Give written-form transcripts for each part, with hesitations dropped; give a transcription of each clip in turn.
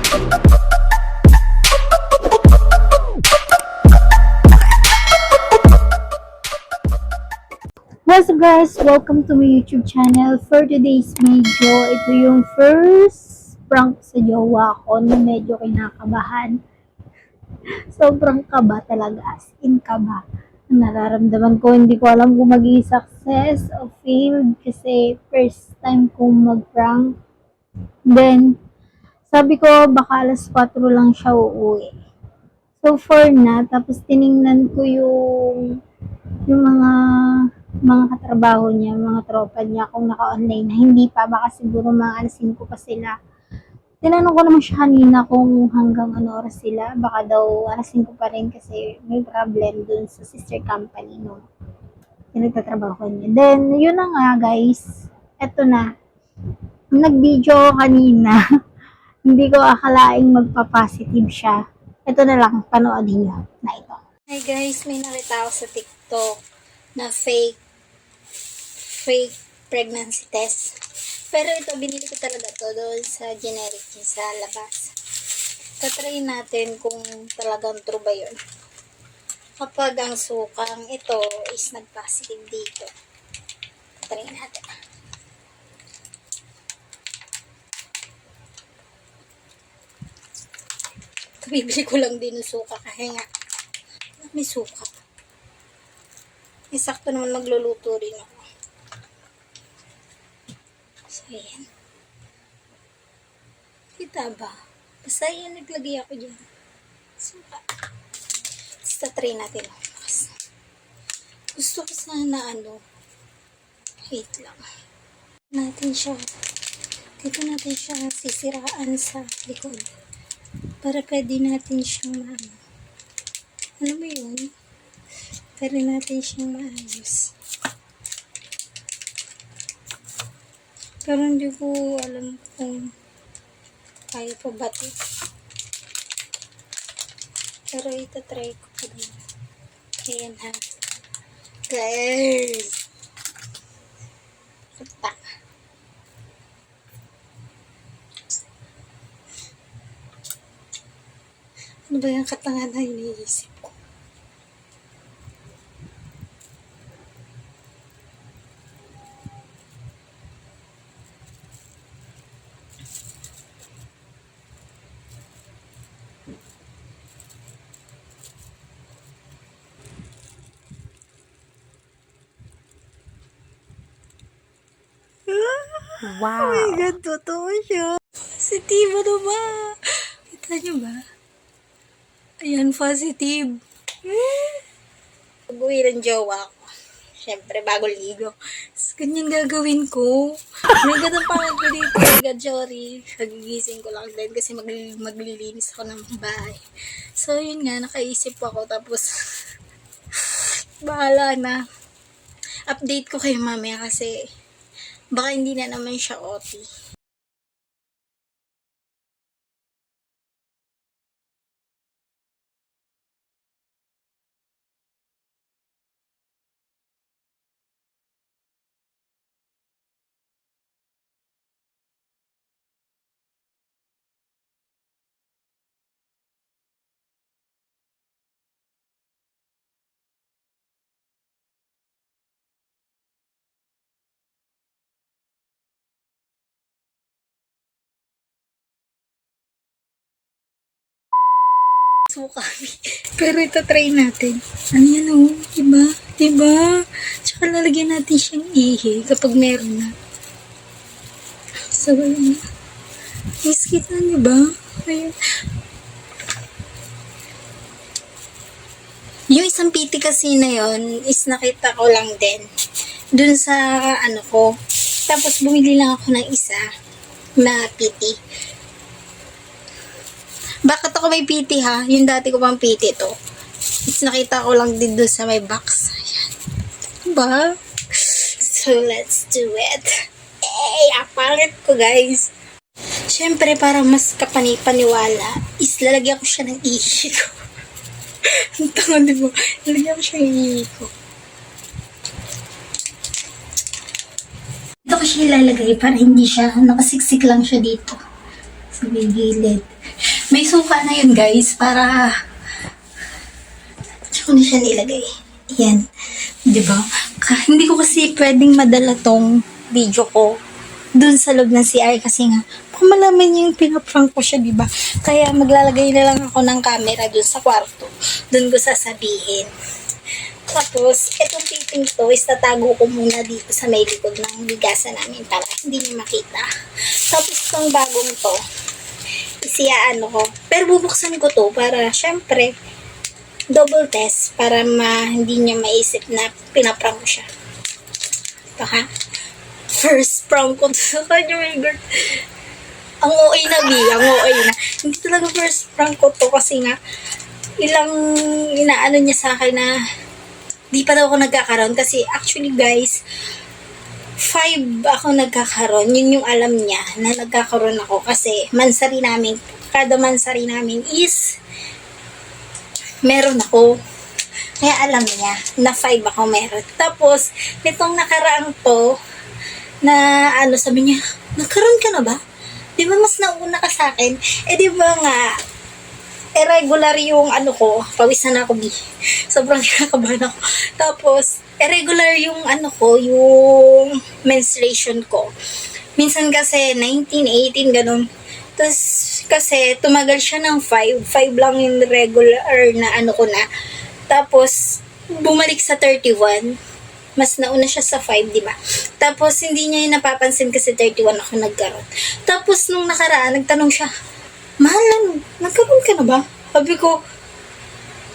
What's up guys? Welcome to my YouTube channel. For today's video, ito yung first prank sa jowa ko na medyo kinakabahan. Sobrang kaba talaga, as in kaba. Ang nararamdaman ko, hindi ko alam kung success o failed kasi first time kong mag-prank. Then, sabi ko baka alas 4 lang siya uuwi. So far na, tapos tiningnan ko yung mga katrabaho niya, mga tropa niya, kung naka-online na, hindi pa, baka siguro mga alas 5 pa sila. Tinanong ko naman siya kanina kung hanggang ano oras sila, baka daw alas 5 pa rin kasi may problem dun sa sister company, no? Pinagtatrabaho niya. Then, yun na nga guys, eto na, nag-video kanina, hindi ko akalaing magpa-positive siya. Eto na lang, panoodin niyo na ito. Hi guys, may nakita ako sa TikTok na fake pregnancy test. Pero ito, binili ko talaga to doon sa generic sa labas. Tatry natin kung talagang true ba yun. Kapag ang sukang ito is nag-positive dito. Tatry natin. Ito, bibili ko lang din ng suka kasi nga may suka. Isakto naman magluluto rin ako. So, ayan. Kita ba? Basta yan, naglagay ako dyan. Suka. Basta try natin. Gusto ko sana wait lang. Natin siya. Dito natin siya sisiraan sa likod. Para pwede natin siyang alam mo yun? Pwede natin siyang maayos. Pero hindi ko alam kung kaya pa ba ito. Pero itatry ko pa din. Ayan ha. Guys! Puta. Ano ba yung katangahan na iniisip ko? Wow! Oh my God, totoo siya. Positibo na ba? Kita niyo ba? Ayan, positive. Pag-uwi ng jowa ko. Siyempre, bago ligo. Ganyan gagawin ko. May ganun pa ko dito. God, sorry. Nagigising ko lang din kasi maglilinis ako ng bahay. So, yun nga, nakaisip ako. Tapos, bahala na. Update ko kayo mamaya kasi baka hindi na naman siya OT. Suka. Pero ito try natin. Ano yan Diba? Diba? Tsaka lalagyan natin siyang ihi kapag meron na. So, ayun. Miss kita, diba? Ayun. Yung isang PT kasi na yon is nakita ko lang din. Dun sa ko. Tapos bumili lang ako ng isa na PT. Bakit ako may PT ha? Yung dati ko pang PT to. It's nakita ko lang din doon sa may box. Ayan. Diba? So, let's do it. Hey, apangit ko guys. Siyempre, para mas kapani-paniwala, is lalagyan ko siya ng ihi ko. Ang tanga, diba? Lalagyan ko siya ng ihi ko. Dito ko siya ilalagay para hindi siya, nakasiksik lang siya dito. Sa may gilid. May suka na yun, guys, para tsaka ko na siya nilagay. Yan. Diba? Hindi ko kasi pwedeng madala tong video ko dun sa loob ng CR kasi nga, kung malaman niyo yung pinaprank ko siya, diba? Kaya maglalagay na lang ako ng camera dun sa kwarto. Dun ko sasabihin. Tapos, itong taping to is tatago ko muna dito sa may likod ng bigasan namin para hindi niyo makita. Tapos, itong bagong to, isiyaano ko. Pero bubuksan ko to para, syempre, double test para hindi niya maisip na pinaprank ko siya. Ito ha. First prank ko to sa kanya, my God. Ang OA na, ang OA na. Hindi talaga first prank ko to kasi nga, ilang inaano niya sa akin na di pa daw ako nagkakaroon kasi actually guys 5 ako nagkakaroon, yun yung alam niya na nagkakaroon ako kasi mansari namin, kada mansari namin is meron ako, kaya alam niya na 5 ako meron. Tapos nitong nakaraang to na ano, sabi niya, nagkaroon ka na ba? Di ba mas nauna ka sa akin? Eh di ba nga irregular yung ano ko, pawisan ako bi. Sobrang kinakabahan ako. Tapos, irregular yung ano ko, yung menstruation ko. Minsan kasi 19, 18, ganun. Tapos, kasi tumagal siya ng 5. 5 lang yung regular na ano ko na. Tapos, bumalik sa 31. Mas nauna siya sa 5, di ba? Tapos, hindi niya yung napapansin kasi 31 ako nagkaroon. Tapos, nung nakaraan, nagtanong siya, Mahal, nagkaroon ka na ba? Sabi ko,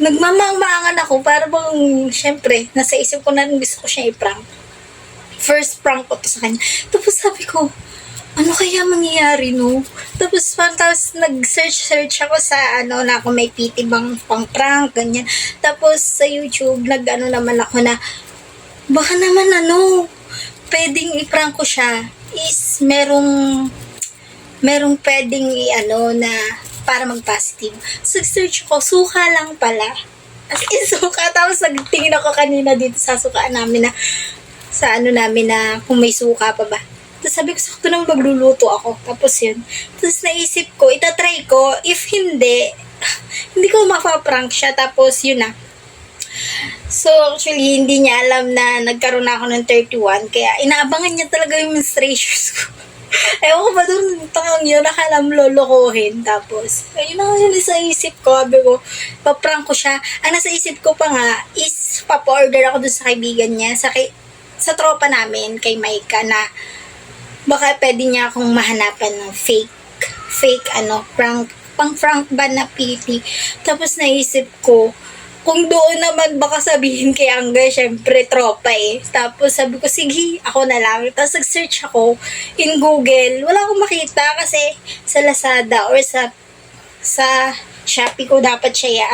nagmamang-maangan ako para bang, syempre, nasa isip ko na rin gusto ko siya i-prank. First prank ko to sa kanya. Tapos sabi ko, ano kaya mangyayari, no? Tapos nag-search ako sa, na kung may PT bang pang-prank, ganyan. Tapos sa YouTube, naman ako na, baka naman pwedeng i-prank ko siya is merong pwedeng na para mag-positive. So, search ko, suka lang pala. As in, suka. Tapos, nagtingin ako kanina dito sa suka namin na, sa namin na kung may suka pa ba. Tapos, sabi ko, sakto nang magluluto ako. Tapos, yun. Tapos, naisip ko, itatry ko. If hindi ko mapaprank siya. Tapos, yun na. So, actually, hindi niya alam na nagkaroon na ako ng 31. Kaya, inaabangan niya talaga yung menstruations ko. Ewan ko ba dun, tangang yun, nakalam lolokohin. Tapos, ayun na yun sa isip ko. Sabi ko, paprank ko siya. Ang nasa isip ko pa nga is, papa-order ako dun sa kaibigan niya, sa tropa namin, kay Maika, na baka pwede niya akong mahanapan ng fake pang-prank ba na PT. Tapos naisip ko, kung doon naman baka sabihin kay Angga, syempre tropa eh. Tapos sabi ko, sige, ako na lang. Tapos nag-search ako in Google. Wala akong makita kasi sa Lazada or sa Shopee ko dapat siya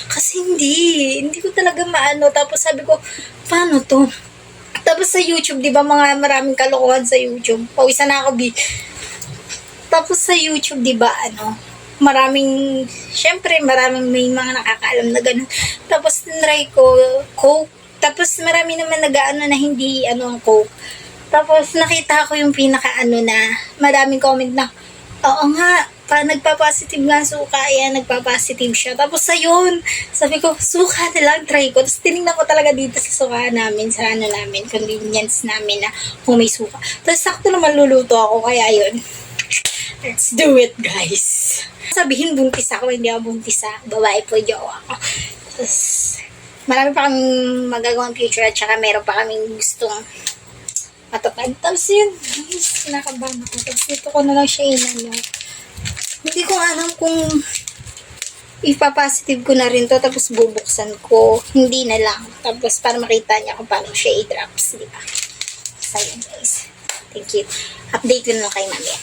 Kasi hindi ko talaga maano. Tapos sabi ko, paano to? Tapos sa YouTube, di ba maraming kalokohan sa YouTube. Pawisan na ako, Tapos sa YouTube, di ba maraming may mga nakakaalam na ganun. Tapos tinry ko Coke. Tapos marami naman na hindi ang Coke. Tapos nakita ko yung na maraming comment na, oo nga, nagpa-positive nga suka, nagpa-positive siya. Tapos ayun, sabi ko, suka na lang, try ko. Tapos tinignan ko talaga dito sa suka namin, sa namin, convenience namin na kung may suka. Tapos sakto naman luluto ako, kaya yun. Let's do it, guys. Sabihin, buntis ako, hindi ako buntis babae po, jowa ako. Tapos, marami pa kaming magagawang future at saka meron pa kaming gustong matupad. Tapos yun, guys, kinakabahan ako. Tapos dito ko na lang siya Hindi ko alam kung ipapositive ko na rin to, tapos bubuksan ko. Hindi na lang. Tapos para makita niya kung paano siya i-drops, di ba? So, yun, guys. Thank you. Update ko na lang kay mamaya.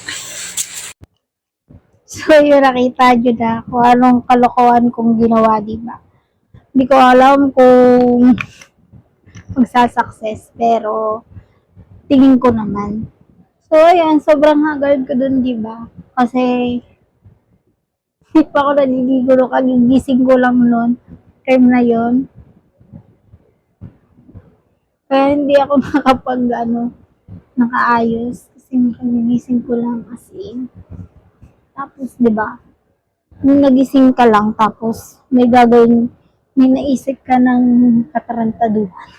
So, yun, nakita nyo na kung anong kalokohan kong ginawa, diba? Hindi ko alam kung magsasucess, pero tingin ko naman. So, ayan, sobrang haggard ko dun, diba? Kasi, hindi pa ako naliligo nung kagigising ko lang nun. Time na yun. Kaya hindi ako nakaayos. Kasi kagigising ko lang as in. Tapos, di ba? Nung nagising ka lang, tapos may naisip ka ng katarantaduhan.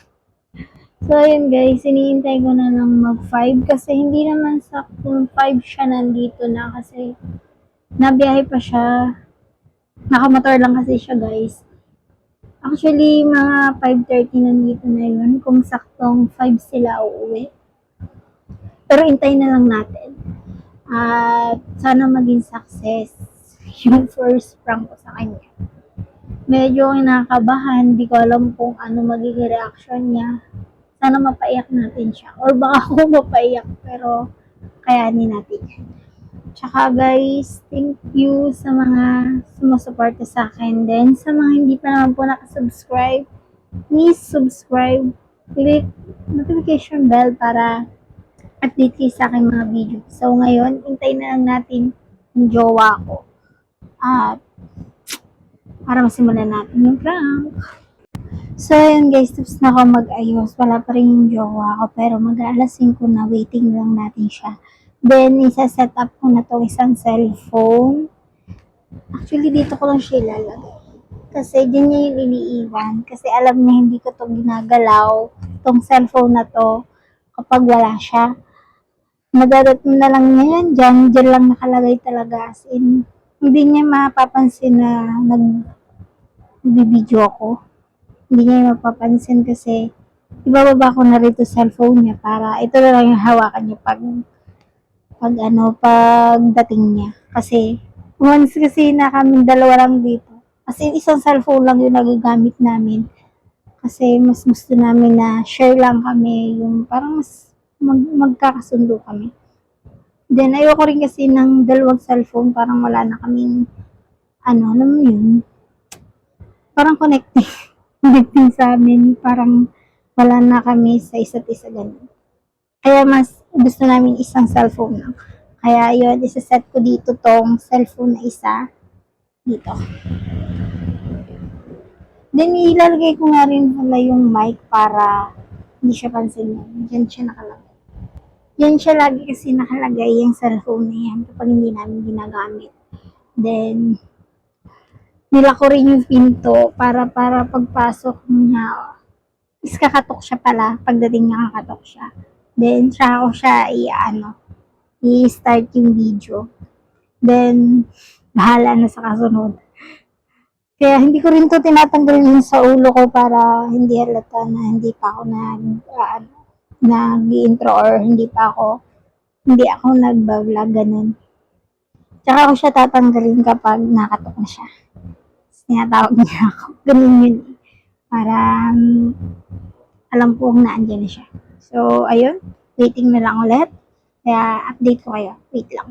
So, ayun guys, iniintay ko na lang mag-5 kasi hindi naman saktong 5 siya nandito na kasi nabiyahe pa siya. Nakamotor lang kasi siya guys. Actually, mga 5:30 nandito na yun kung saktong 5 sila uuwi. Pero intay na lang natin. At sana maging success yung first prank ko sa kanya. Medyo kinakabahan, di ko alam kung ano magiging reaction niya. Sana mapaiyak natin siya. Or baka ako mapaiyak, pero kayanin natin yan. Tsaka guys, thank you sa mga sumusuporta sa akin. Then, sa mga hindi pa naman po nakasubscribe, please subscribe. Click notification bell para update kayo sa aking mga video. So, ngayon, hintayin na lang natin yung jowa ko. At, para masimulan natin yung prank. So, ayun guys, tapos na ako mag-ayos. Wala pa rin yung jowa ko, pero mag-aalas 5 na, waiting lang natin siya. Then, isa-set up ko na to isang cellphone. Actually, dito ko lang siya ilalagay. Kasi, dyan niya yung iniiwan. Kasi, alam niya, hindi ko to ginagalaw. Tong cellphone na to, kapag wala siya. Madadating na lang niya yan. Dyan lang nakalagay talaga. As in, hindi niya mapapansin na nagbibideo ako. Hindi niya mapapansin kasi ibababa ko na rito cellphone niya para ito na lang yung hawakan niya pagdating niya. Kasi, once kasi na kaming dalawa lang dito. As in, isang cellphone lang yung nagagamit namin. Kasi, mas gusto namin na share lang kami, yung parang mas magkakasundo kami. Then, ayoko rin kasi ng dalawang cellphone, parang wala na kaming, alam mo yun, parang connecting sa amin, parang wala na kami sa isa't isa ganun. Kaya mas gusto namin isang cellphone lang. Kaya yun, isa-set ko dito tong cellphone na isa. Dito. Then, ilalagay ko nga rin pala yung mic para hindi siya pansinin. Diyan siya nakalagay. Yan siya lagi kasi nakalagay yung cellphone na yan kapag hindi namin ginagamit. Then, nila ko rin yung pinto para pagpasok niya, is kakatok siya pala. Pagdating niya kakatok siya. Then, tsaka ko siya i-start yung video. Then, bahala na sa kasunod. Kaya hindi ko rin to tinatanggal yun sa ulo ko para hindi halata na hindi pa ako nag-intro or hindi ako nag-vlog, ganun. Tsaka ko siya tatanggalin kapag nakatok na siya. Tinatawag niya ako. Ganun yun. Para alam kong naandyan na siya. So, ayun. Waiting na lang ulit. Kaya, update ko kayo. Wait lang.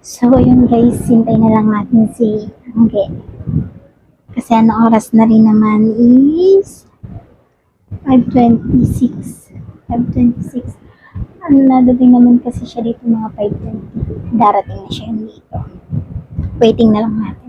So, yun guys. Hintay na lang natin si Angge. Kasi ano oras na rin naman is 5:26. 5:26. Nadating naman kasi siya dito mga 5:20. Darating na siya dito. Waiting na lang natin.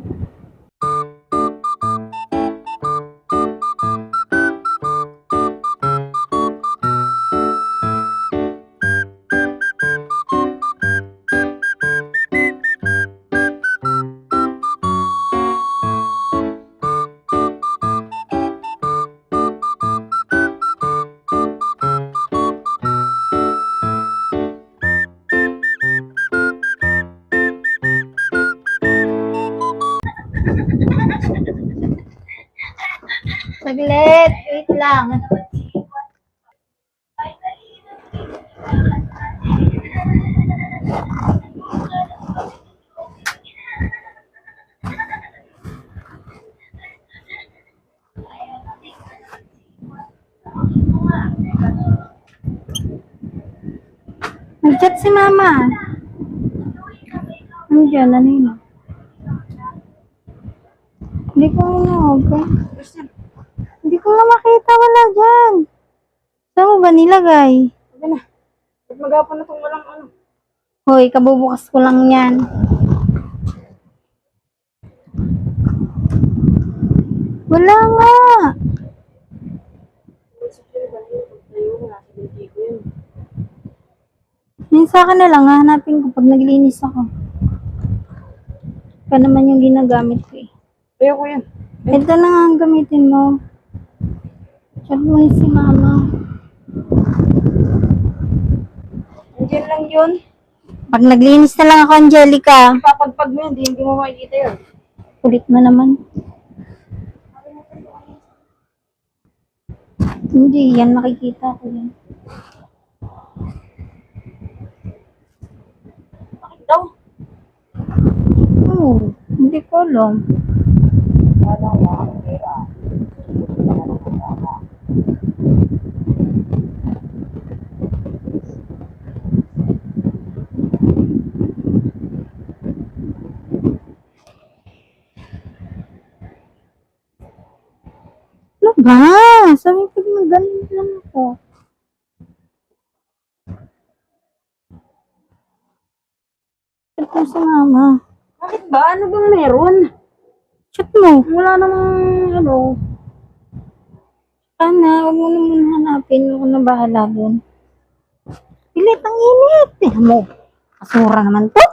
Saglit, wait lang. Nag-chat si mama. Nandiyan, ano yun? Hindi ko okay. Hindi ko na makita, wala dyan. Saan mo ba nilagay? Sabi na. Magapon na itong walang ano. Hoy, kabubukas ko lang yan. Wala nga. Yun sa akin na lang, hanapin ko pag naglinis ako. Pa naman yung ginagamit ko eh. Ayoko yan. Ito na nga ang gamitin mo. Chat mo si mama. Andiyan lang yun. Pag naglinis na lang ako, Angelica. Ipapagpag mo yan, hindi mo makikita yun. Kulit mo naman. Hindi, yan makikita ko yan. Bakit daw? Oh, hindi ko alam. Ano ba? Sabi pag magaling lang ako. Chat mo si mama. Bakit ba? Ano bang meron? Chat mo. Wala namang ano. Sana, huwag mo na muna hanapin. Ako na bahala dun. Pilit ang init. Tingnan mo. Kasura naman to.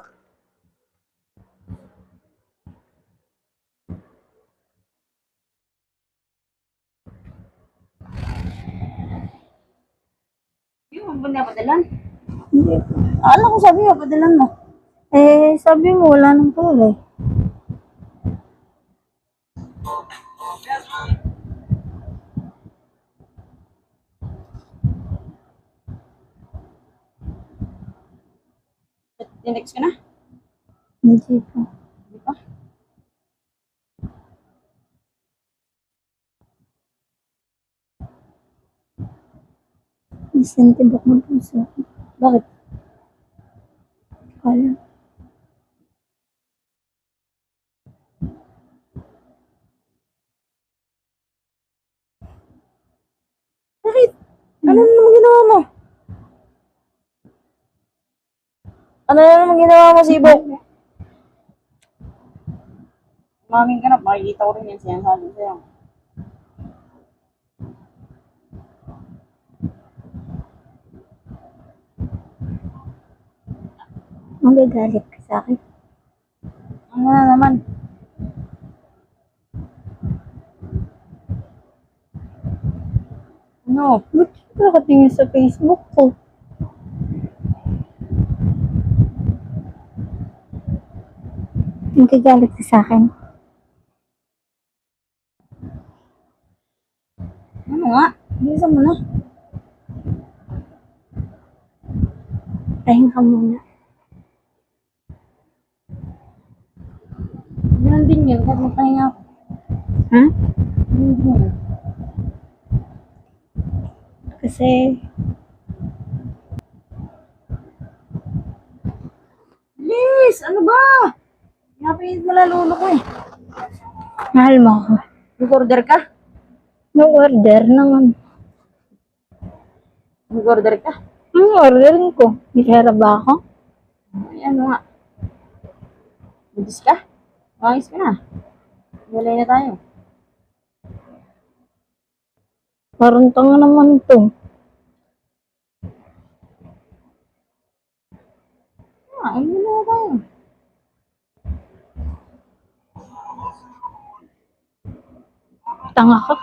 Hindi mo ba napadalan? Hindi. Ano kung sabi mo, padalan mo? Eh, sabi mo, wala nang kulay. Tinex ka na? Hindi pa. Hindi pa? Isentibok mo puso. Bakit? Kala. Bakit? Ano naman ginawa mo? Ano naman ginawa mo, Sibok? Maming ka na, makikita ko rin yan sinasabi sa'yo. Magagalit ka sa akin. Ano na naman? Ano? Ba't ka nakatingin sa Facebook ko? Magagalit ka sa akin. Ano nga? Bilisan mo na. Pahinga ka muna. Ganun din yun, kahit magpahinga ako. Ha? Ganun din yun. Kasi, Liz! Ano ba? Pinapilit mo lalo ko eh. mahal mo ako. Nag-order ka? Nag-order naman. Nag-order ka? Ang orderin ko. May pera ba ako? Ay, ano nga? Budis ka? Ayos ka na. Walay na tayo. Parang tanga naman ito. Ay, walay na tayo. Tanga ka.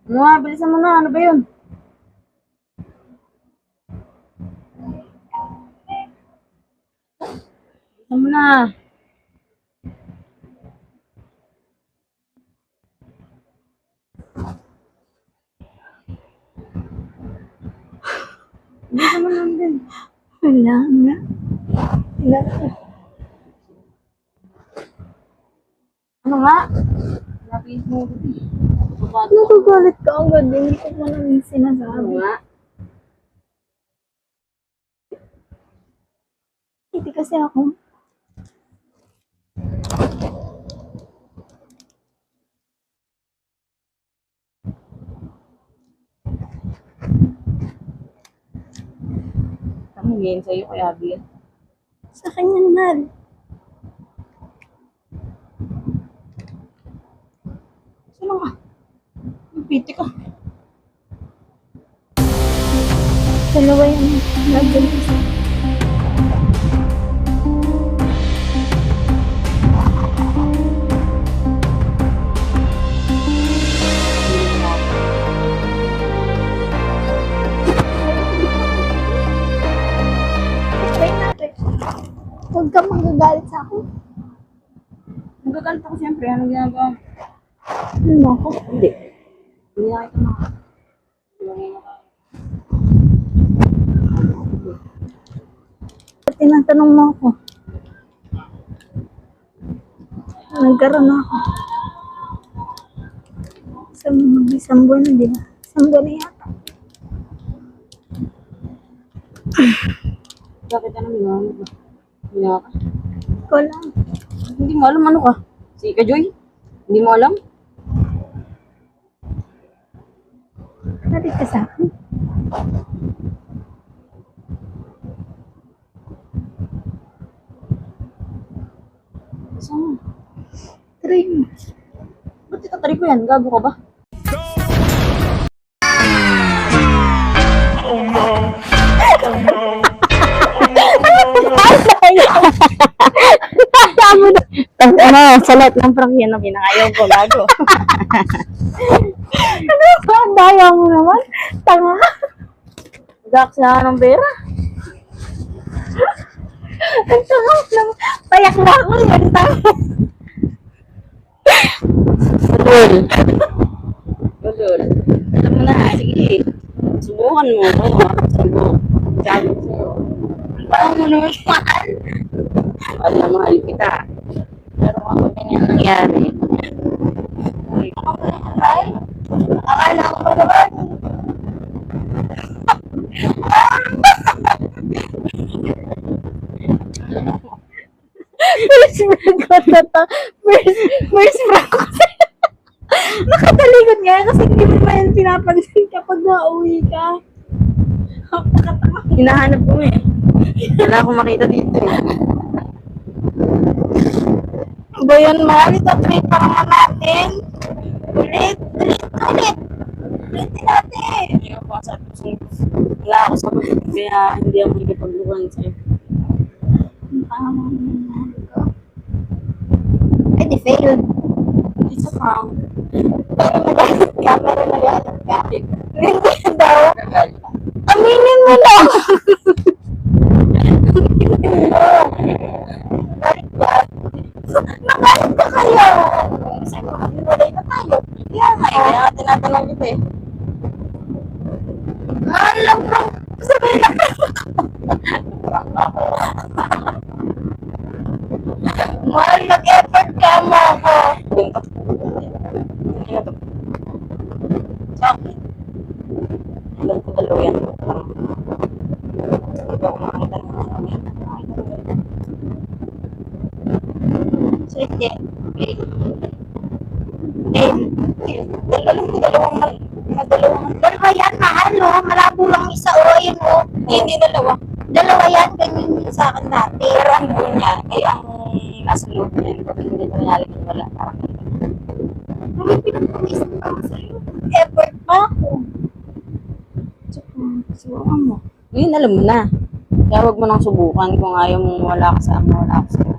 Ano nga, bilisan mo na. Ano ba yun? Bilisan mo na. Bilisan mo na din. Wala nga. Wala ka. Ano nga? Lapis mo ko. Nagagalit ka agad. Hindi ko pa namin Ano sinasabi. nga? Hindi kasi ako. Kami ngayon sa'yo kay Abby. Sa kanya mahal. Sino ka? Piti ka. Dalawa yan. Nagagalit sa Huwag kang magagalit sa akin. Magagalit ako siyempre. Ano ginagawa mo? Ano ako? Hindi. Hindi na kita mga. Ba't tinatanong mo ako? Nagkaroon na ako. Isang buwan na, di ba? Isang buwan na yata. Bakit ano ginawa mo ba? Ginawa ka? Ikaw lang. Hindi mo alam ano ka. Si Kajoy? Hindi mo alam? Nalit ka sa akin. Saan? Try mo. Ba't itatari ko yan? Gago ka ba? Ano, sa lahat ng prank yan ang pinakayaw ko, gago. Ano ba? Ang daya mo naman. Tanga. Nag-aaksaya ng pera. Ang tanga lang. Payak na ako yan. Tanga. Badol. Badol. Alam mo na, sige. Subukan mo. Subuk. Sabi ko sa'yo. Ang mo naman mahal. Alam, mahal kita. Pero ako ganyan nangyari. Ay, akala ko ba naman? First prank ko na to. First prank ko sa'yo. Nakatalikod nga kasi hindi mo pa yan pinapansin kapag nauwi ka. Hinahanap ko eh. Wala akong makita dito eh. Ba yun, mahal? Ito-try pa naman natin. Ulit. Ulitin natin. Hindi ako sabi ko sa'yo. Wala ako sa mga. Kaya hindi ako magkipagluhan sa'yo. Ay, di fail. It's a prank. Camera nagalit ka. Hindi daw. Aminin mo lang. Nagalit ka kayo. Sabi ko, hiwalay na tayo. Kaya nga eh. Kaya nga tinatanong kita eh. Alam ko. Sabi na. Mahal, nag-effort ka mo ako. Hindi na to. Sa akin. Alam ko dalawa yan. Hindi ako makakita ng mga yan. So, hindi. Dalawa yan, mahal, oh. Malabo lang isa, oh. Ayun, oh. Hindi dalawa. Dalawa yan, ganyan yung sa akin dati. Pero ang doon niya, ay ang nasa loob niya. Kapag hindi ko nilalagay wala. Parang May pinagpawisan pa ako sa'yo. Effort pa ako. subukan mo. Ngayon alam mo na. Kaya huwag mo nang subukan kung ayaw mo wala kasama, wala kasama.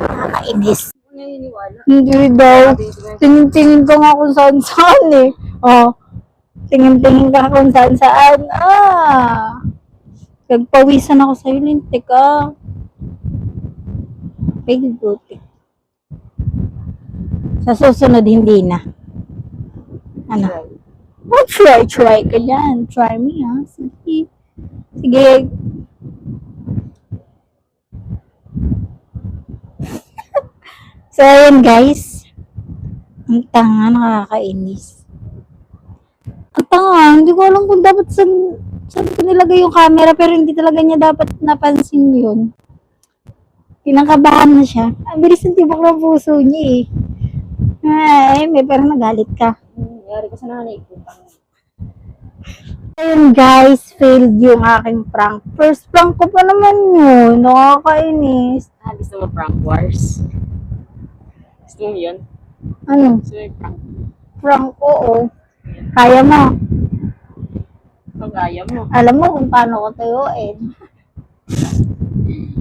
Nakakainis. Huwag naniniwala. Hindi daw. Tingin-tingin ka nga kung saan-saan eh. Oh. Tingin-tingin ka kung saan-saan. Nagpawisan ako sa'yo, lintik ka. Pwede duty. Sa susunod, hindi na. Ano? Oh, try ka dyan. Try me, ha? Sige. Sige. So, ayan guys. Ang tanga, nakakainis. Ang tanga, hindi ko alam kung dapat saan ko nilagay yung camera, pero hindi talaga niya dapat napansin yun. Kinakabahan na siya. Ang bilis ng tibok ng puso niya eh. Ay, may parang nagalit ka. Nangyari ka sa nanay ko. Ayun guys, failed yung aking prank. First prank ko pa naman yun. Nakakainis. Gusto mo prank wars? Gusto mo yun? Ano? Gusto mo yung prank? Prank, oo. Kaya mo. Pagaya mo. Alam mo kung paano ko tuyuin.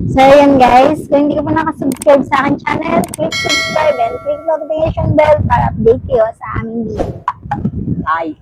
So, ayan guys. Kung hindi ka pa nakasubscribe sa akin channel, click subscribe and click notification bell para update kayo sa aming video. Ay.